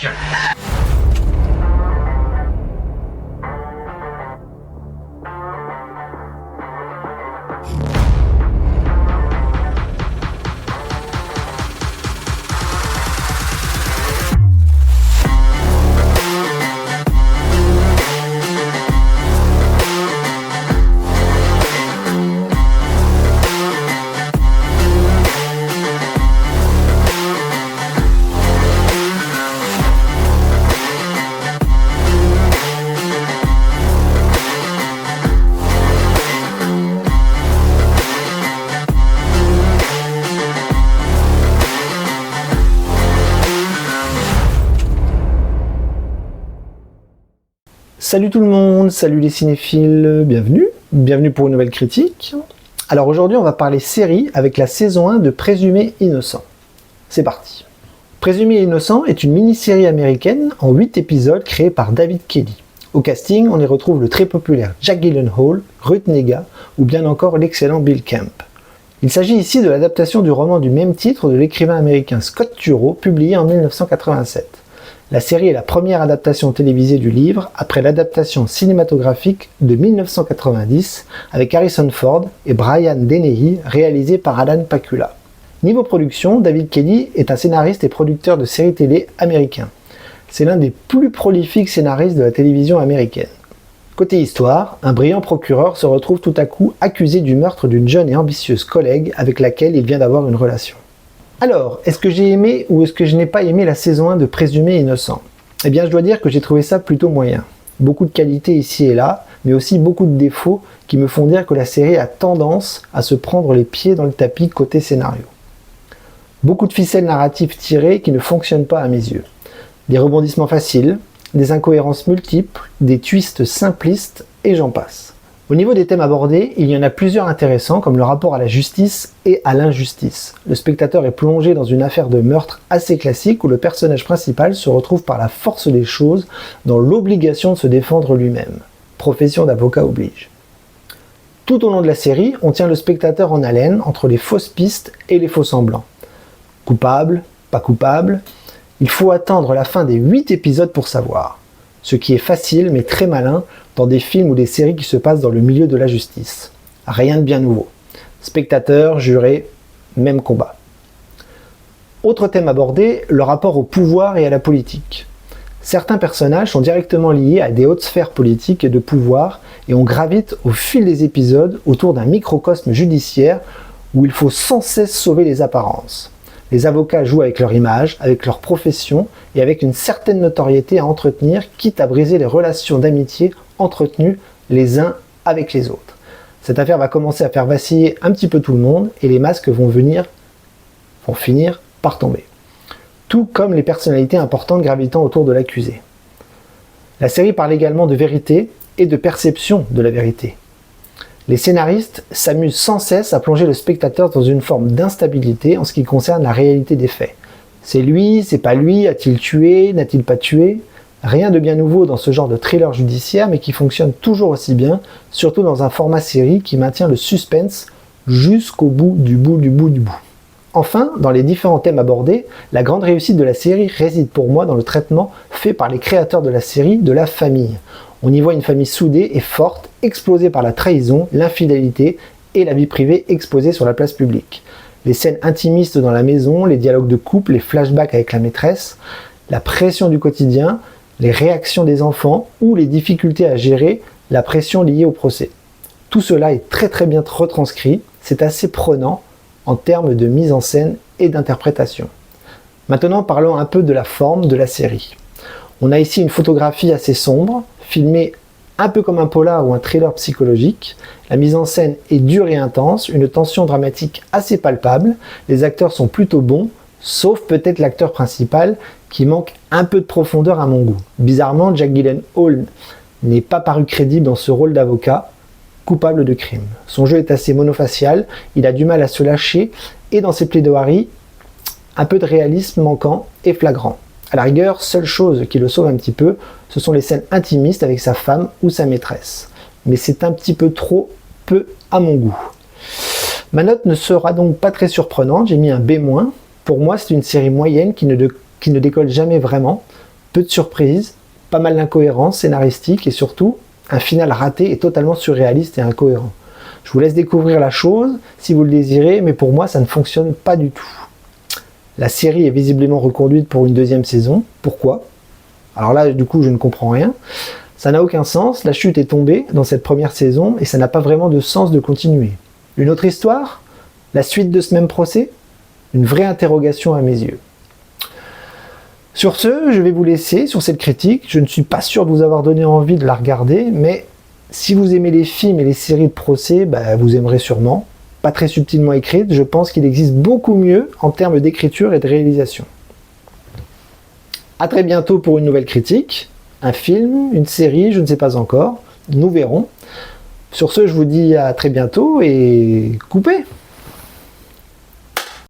action. Salut tout le monde, salut les cinéphiles, bienvenue pour une nouvelle critique. Alors aujourd'hui on va parler série avec la saison 1 de Présumé Innocent. C'est parti. Présumé Innocent est une mini-série américaine en 8 épisodes créée par David Kelly. Au casting on y retrouve le très populaire Jake Gyllenhaal, Ruth Negga ou bien encore l'excellent Bill Camp. Il s'agit ici de l'adaptation du roman du même titre de l'écrivain américain Scott Turow, publié en 1987. La série est la première adaptation télévisée du livre après l'adaptation cinématographique de 1990 avec Harrison Ford et Brian Dennehy, réalisée par Alan Pakula. Niveau production, David Kelly est un scénariste et producteur de séries télé américain. C'est l'un des plus prolifiques scénaristes de la télévision américaine. Côté histoire, un brillant procureur se retrouve tout à coup accusé du meurtre d'une jeune et ambitieuse collègue avec laquelle il vient d'avoir une relation. Alors, est-ce que j'ai aimé ou est-ce que je n'ai pas aimé la saison 1 de Présumé Innocent ? Eh bien, je dois dire que j'ai trouvé ça plutôt moyen. Beaucoup de qualités ici et là, mais aussi beaucoup de défauts qui me font dire que la série a tendance à se prendre les pieds dans le tapis côté scénario. Beaucoup de ficelles narratives tirées qui ne fonctionnent pas à mes yeux. Des rebondissements faciles, des incohérences multiples, des twists simplistes et j'en passe. Au niveau des thèmes abordés, il y en a plusieurs intéressants comme le rapport à la justice et à l'injustice. Le spectateur est plongé dans une affaire de meurtre assez classique où le personnage principal se retrouve par la force des choses dans l'obligation de se défendre lui-même. Profession d'avocat oblige. Tout au long de la série, on tient le spectateur en haleine entre les fausses pistes et les faux semblants. Coupable, pas coupable, il faut attendre la fin des 8 épisodes pour savoir. Ce qui est facile mais très malin dans des films ou des séries qui se passent dans le milieu de la justice. Rien de bien nouveau. Spectateurs, jurés, même combat. Autre thème abordé, le rapport au pouvoir et à la politique. Certains personnages sont directement liés à des hautes sphères politiques et de pouvoir et on gravite au fil des épisodes autour d'un microcosme judiciaire où il faut sans cesse sauver les apparences. Les avocats jouent avec leur image, avec leur profession et avec une certaine notoriété à entretenir, quitte à briser les relations d'amitié entretenues les uns avec les autres. Cette affaire va commencer à faire vaciller un petit peu tout le monde et les masques vont finir par tomber. Tout comme les personnalités importantes gravitant autour de l'accusé. La série parle également de vérité et de perception de la vérité. Les scénaristes s'amusent sans cesse à plonger le spectateur dans une forme d'instabilité en ce qui concerne la réalité des faits. C'est lui, c'est pas lui, a-t-il tué, n'a-t-il pas tué ? Rien de bien nouveau dans ce genre de thriller judiciaire mais qui fonctionne toujours aussi bien, surtout dans un format série qui maintient le suspense jusqu'au bout du bout. Enfin, dans les différents thèmes abordés, la grande réussite de la série réside pour moi dans le traitement fait par les créateurs de la série de la famille. On y voit une famille soudée et forte, explosée par la trahison, l'infidélité et la vie privée exposée sur la place publique. Les scènes intimistes dans la maison, les dialogues de couple, les flashbacks avec la maîtresse, la pression du quotidien, les réactions des enfants ou les difficultés à gérer la pression liée au procès. Tout cela est très bien retranscrit, c'est assez prenant en termes de mise en scène et d'interprétation. Maintenant parlons un peu de la forme de la série. On a ici une photographie assez sombre, filmée un peu comme un polar ou un thriller psychologique. La mise en scène est dure et intense, une tension dramatique assez palpable. Les acteurs sont plutôt bons, sauf peut-être l'acteur principal qui manque un peu de profondeur à mon goût. Bizarrement, Jake Gyllenhaal n'est pas paru crédible dans ce rôle d'avocat, coupable de crime. Son jeu est assez monofacial, il a du mal à se lâcher et dans ses plaidoiries, un peu de réalisme manquant et flagrant. À la rigueur, seule chose qui le sauve un petit peu, ce sont les scènes intimistes avec sa femme ou sa maîtresse. Mais c'est un petit peu trop peu à mon goût. Ma note ne sera donc pas très surprenante, j'ai mis un B-. Pour moi, c'est une série moyenne qui ne décolle jamais vraiment. Peu de surprises, pas mal d'incohérences scénaristiques et surtout un final raté et totalement surréaliste et incohérent. Je vous laisse découvrir la chose si vous le désirez, mais pour moi ça ne fonctionne pas du tout. La série est visiblement reconduite pour une deuxième saison. Pourquoi? Alors là, du coup, je ne comprends rien. Ça n'a aucun sens, la chute est tombée dans cette première saison et ça n'a pas vraiment de sens de continuer. Une autre histoire? La suite de ce même procès? Une vraie interrogation à mes yeux. Sur ce, je vais vous laisser sur cette critique. Je ne suis pas sûr de vous avoir donné envie de la regarder, mais si vous aimez les films et les séries de procès, vous aimerez sûrement. Pas très subtilement écrite, je pense qu'il existe beaucoup mieux en termes d'écriture et de réalisation. A très bientôt pour une nouvelle critique. Un film, une série, je ne sais pas encore. Nous verrons. Sur ce, je vous dis à très bientôt et coupez!